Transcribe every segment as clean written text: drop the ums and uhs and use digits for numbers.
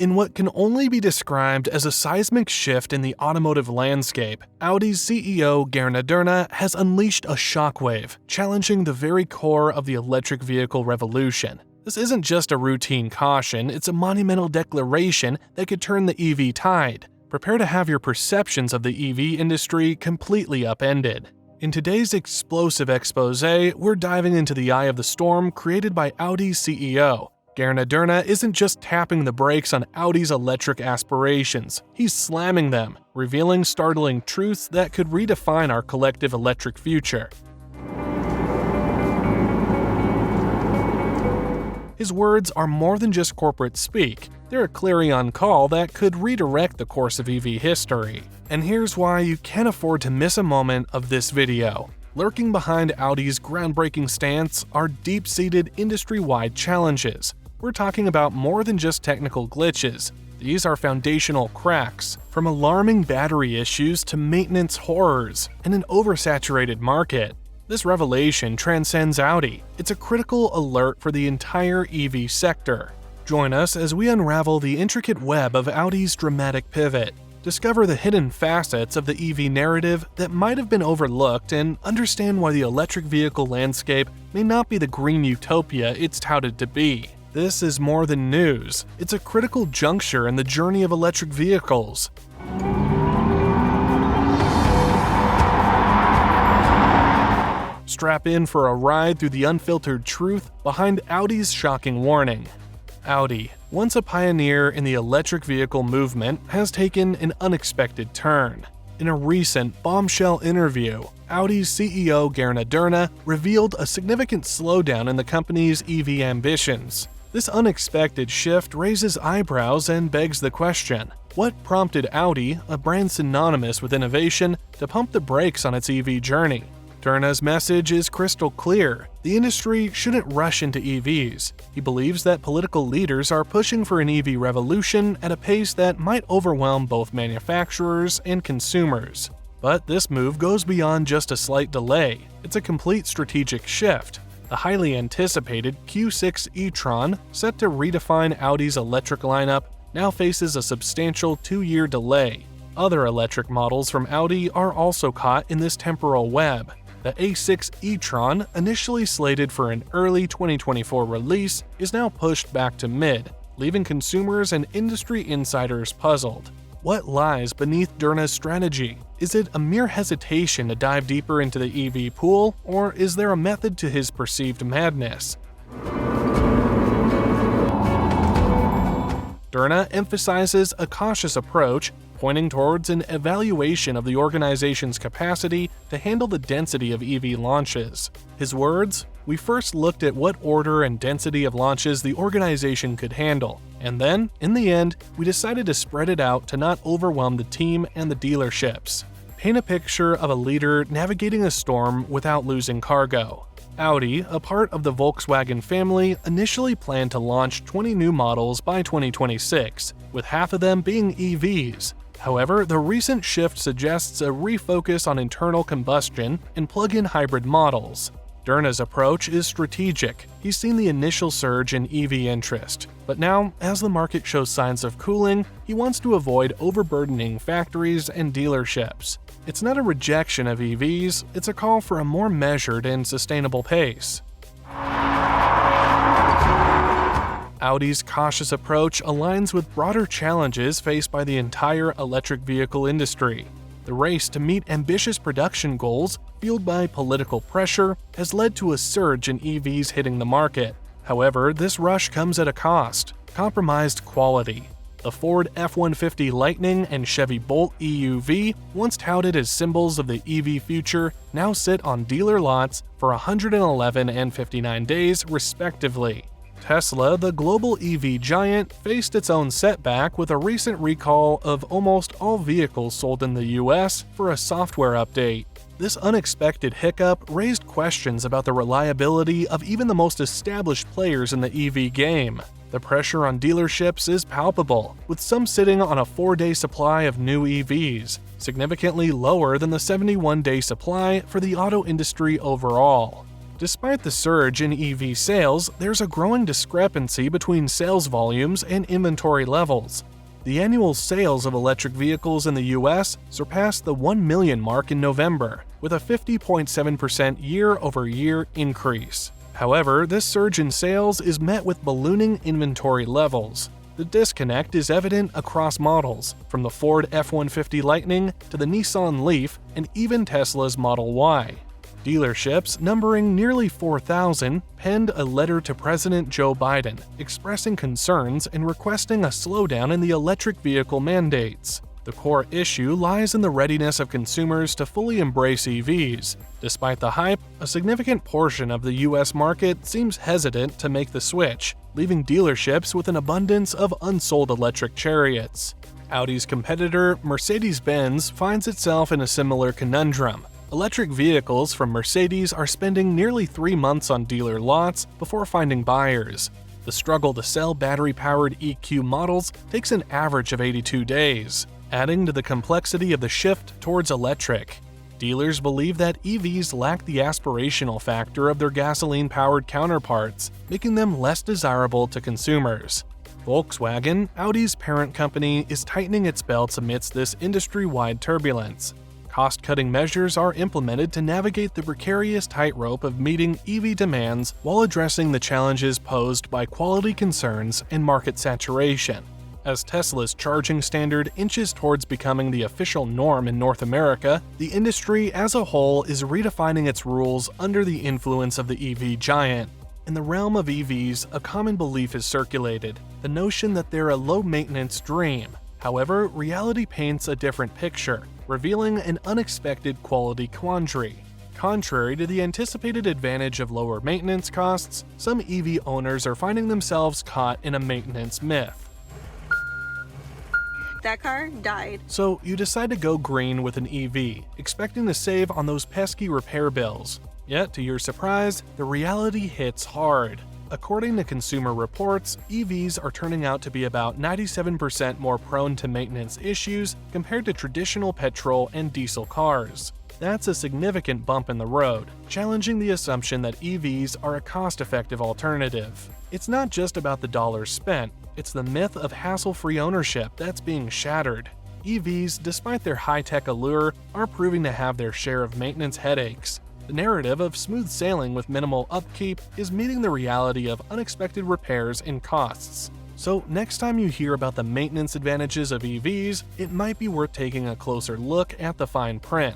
In what can only be described as a seismic shift in the automotive landscape, Audi's CEO Gernot Dolner has unleashed a shockwave, challenging the very core of the electric vehicle revolution. This isn't just a routine caution, it's a monumental declaration that could turn the EV tide. Prepare to have your perceptions of the EV industry completely upended. In today's explosive exposé, we're diving into the eye of the storm created by Audi's CEO. Gernot Dolner isn't just tapping the brakes on Audi's electric aspirations, he's slamming them, revealing startling truths that could redefine our collective electric future. His words are more than just corporate speak, they're a clarion call that could redirect the course of EV history. And here's why you can't afford to miss a moment of this video. Lurking behind Audi's groundbreaking stance are deep-seated industry-wide challenges. We're talking about more than just technical glitches. These are foundational cracks, from alarming battery issues to maintenance horrors, and an oversaturated market. This revelation transcends Audi. It's a critical alert for the entire EV sector. Join us as we unravel the intricate web of Audi's dramatic pivot. Discover the hidden facets of the EV narrative that might have been overlooked and understand why the electric vehicle landscape may not be the green utopia it's touted to be. This is more than news. It's a critical juncture in the journey of electric vehicles. Strap in for a ride through the unfiltered truth behind Audi's shocking warning. Audi, once a pioneer in the electric vehicle movement, has taken an unexpected turn. In a recent bombshell interview, Audi's CEO Gernot Dolner revealed a significant slowdown in the company's EV ambitions. This unexpected shift raises eyebrows and begs the question: what prompted Audi, a brand synonymous with innovation, to pump the brakes on its EV journey? Dolner's message is crystal clear. The industry shouldn't rush into EVs. He believes that political leaders are pushing for an EV revolution at a pace that might overwhelm both manufacturers and consumers. But this move goes beyond just a slight delay. It's a complete strategic shift. The highly anticipated Q6 e-tron, set to redefine Audi's electric lineup, now faces a substantial 2-year delay. Other electric models from Audi are also caught in this temporal web. The A6 e-tron, initially slated for an early 2024 release, is now pushed back to mid, leaving consumers and industry insiders puzzled. What lies beneath Dolner's strategy? Is it a mere hesitation to dive deeper into the EV pool, or is there a method to his perceived madness? Dolner emphasizes a cautious approach, pointing towards an evaluation of the organization's capacity to handle the density of EV launches. His words: "We first looked at what order and density of launches the organization could handle, and then, in the end, we decided to spread it out to not overwhelm the team and the dealerships." Paint a picture of a leader navigating a storm without losing cargo. Audi, a part of the Volkswagen family, initially planned to launch 20 new models by 2026, with half of them being EVs. However, the recent shift suggests a refocus on internal combustion and plug-in hybrid models. Dolner's approach is strategic. He's seen the initial surge in EV interest, but now, as the market shows signs of cooling, he wants to avoid overburdening factories and dealerships. It's not a rejection of EVs, it's a call for a more measured and sustainable pace. Audi's cautious approach aligns with broader challenges faced by the entire electric vehicle industry. The race to meet ambitious production goals, fueled by political pressure, has led to a surge in EVs hitting the market. However, this rush comes at a cost: compromised quality. The Ford F-150 Lightning and Chevy Bolt EUV, once touted as symbols of the EV future, now sit on dealer lots for 111 and 59 days, respectively. Tesla, the global EV giant, faced its own setback with a recent recall of almost all vehicles sold in the US for a software update. This unexpected hiccup raised questions about the reliability of even the most established players in the EV game. The pressure on dealerships is palpable, with some sitting on a 4-day supply of new EVs, significantly lower than the 71-day supply for the auto industry overall. Despite the surge in EV sales, there's a growing discrepancy between sales volumes and inventory levels. The annual sales of electric vehicles in the US surpassed the 1 million mark in November, with a 50.7% year-over-year increase. However, this surge in sales is met with ballooning inventory levels. The disconnect is evident across models, from the Ford F-150 Lightning to the Nissan Leaf and even Tesla's Model Y. Dealerships, numbering nearly 4,000, penned a letter to President Joe Biden, expressing concerns and requesting a slowdown in the electric vehicle mandates. The core issue lies in the readiness of consumers to fully embrace EVs. Despite the hype, a significant portion of the US market seems hesitant to make the switch, leaving dealerships with an abundance of unsold electric chariots. Audi's competitor, Mercedes-Benz, finds itself in a similar conundrum. Electric vehicles from Mercedes are spending nearly 3 months on dealer lots before finding buyers. The struggle to sell battery-powered EQ models takes an average of 82 days, adding to the complexity of the shift towards electric. Dealers believe that EVs lack the aspirational factor of their gasoline-powered counterparts, making them less desirable to consumers. Volkswagen, Audi's parent company, is tightening its belts amidst this industry-wide turbulence. Cost-cutting measures are implemented to navigate the precarious tightrope of meeting EV demands while addressing the challenges posed by quality concerns and market saturation. As Tesla's charging standard inches towards becoming the official norm in North America, the industry as a whole is redefining its rules under the influence of the EV giant. In the realm of EVs, a common belief is circulated, the notion that they're a low-maintenance dream. However, reality paints a different picture, revealing an unexpected quality quandary. Contrary to the anticipated advantage of lower maintenance costs, some EV owners are finding themselves caught in a maintenance myth. That car died. So you decide to go green with an EV, expecting to save on those pesky repair bills. Yet, to your surprise, the reality hits hard. According to Consumer Reports, EVs are turning out to be about 97% more prone to maintenance issues compared to traditional petrol and diesel cars. That's a significant bump in the road, challenging the assumption that EVs are a cost-effective alternative. It's not just about the dollars spent, it's the myth of hassle-free ownership that's being shattered. EVs, despite their high-tech allure, are proving to have their share of maintenance headaches. The narrative of smooth sailing with minimal upkeep is meeting the reality of unexpected repairs and costs. So next time you hear about the maintenance advantages of EVs, it might be worth taking a closer look at the fine print.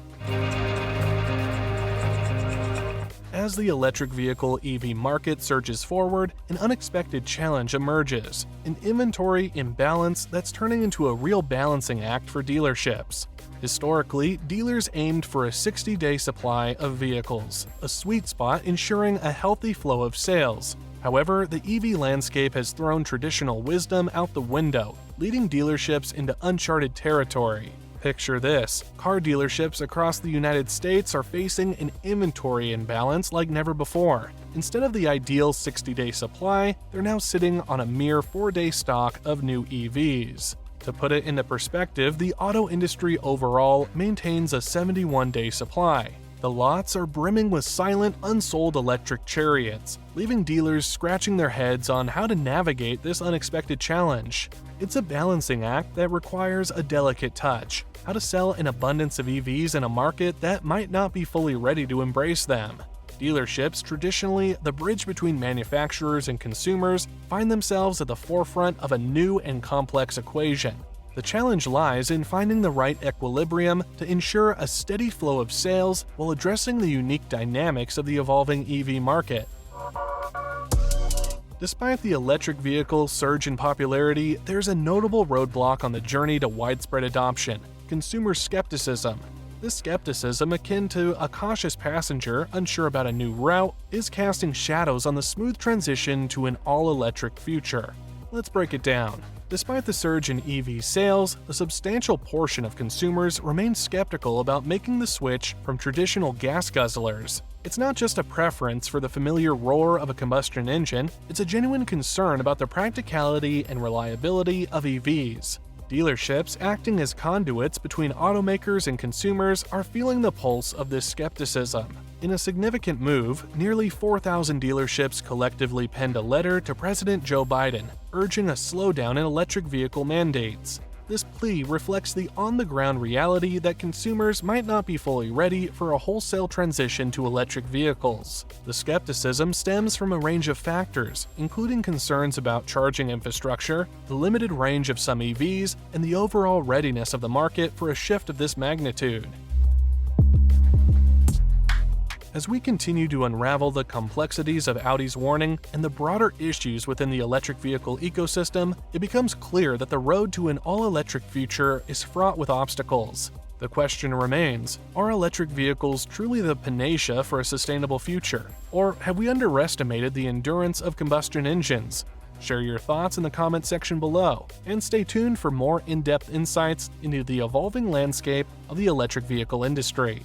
As the electric vehicle EV market surges forward, an unexpected challenge emerges, an inventory imbalance that's turning into a real balancing act for dealerships. Historically, dealers aimed for a 60-day supply of vehicles, a sweet spot ensuring a healthy flow of sales. However, the EV landscape has thrown traditional wisdom out the window, leading dealerships into uncharted territory. Picture this: car dealerships across the United States are facing an inventory imbalance like never before. Instead of the ideal 60-day supply, they're now sitting on a mere 4-day stock of new EVs. To put it into perspective, the auto industry overall maintains a 71-day supply. The lots are brimming with silent, unsold electric chariots, leaving dealers scratching their heads on how to navigate this unexpected challenge. It's a balancing act that requires a delicate touch: how to sell an abundance of EVs in a market that might not be fully ready to embrace them. Dealerships, traditionally the bridge between manufacturers and consumers, find themselves at the forefront of a new and complex equation. The challenge lies in finding the right equilibrium to ensure a steady flow of sales while addressing the unique dynamics of the evolving EV market. Despite the electric vehicle surge in popularity, there's a notable roadblock on the journey to widespread adoption: consumer skepticism. This skepticism, akin to a cautious passenger unsure about a new route, is casting shadows on the smooth transition to an all-electric future. Let's break it down. Despite the surge in EV sales, a substantial portion of consumers remain skeptical about making the switch from traditional gas guzzlers. It's not just a preference for the familiar roar of a combustion engine, it's a genuine concern about the practicality and reliability of EVs. Dealerships, acting as conduits between automakers and consumers, are feeling the pulse of this skepticism. In a significant move, nearly 4,000 dealerships collectively penned a letter to President Joe Biden, urging a slowdown in electric vehicle mandates. This plea reflects the on-the-ground reality that consumers might not be fully ready for a wholesale transition to electric vehicles. The skepticism stems from a range of factors, including concerns about charging infrastructure, the limited range of some EVs, and the overall readiness of the market for a shift of this magnitude. As we continue to unravel the complexities of Audi's warning and the broader issues within the electric vehicle ecosystem, it becomes clear that the road to an all-electric future is fraught with obstacles. The question remains, are electric vehicles truly the panacea for a sustainable future? Or have we underestimated the endurance of combustion engines? Share your thoughts in the comment section below, and stay tuned for more in-depth insights into the evolving landscape of the electric vehicle industry.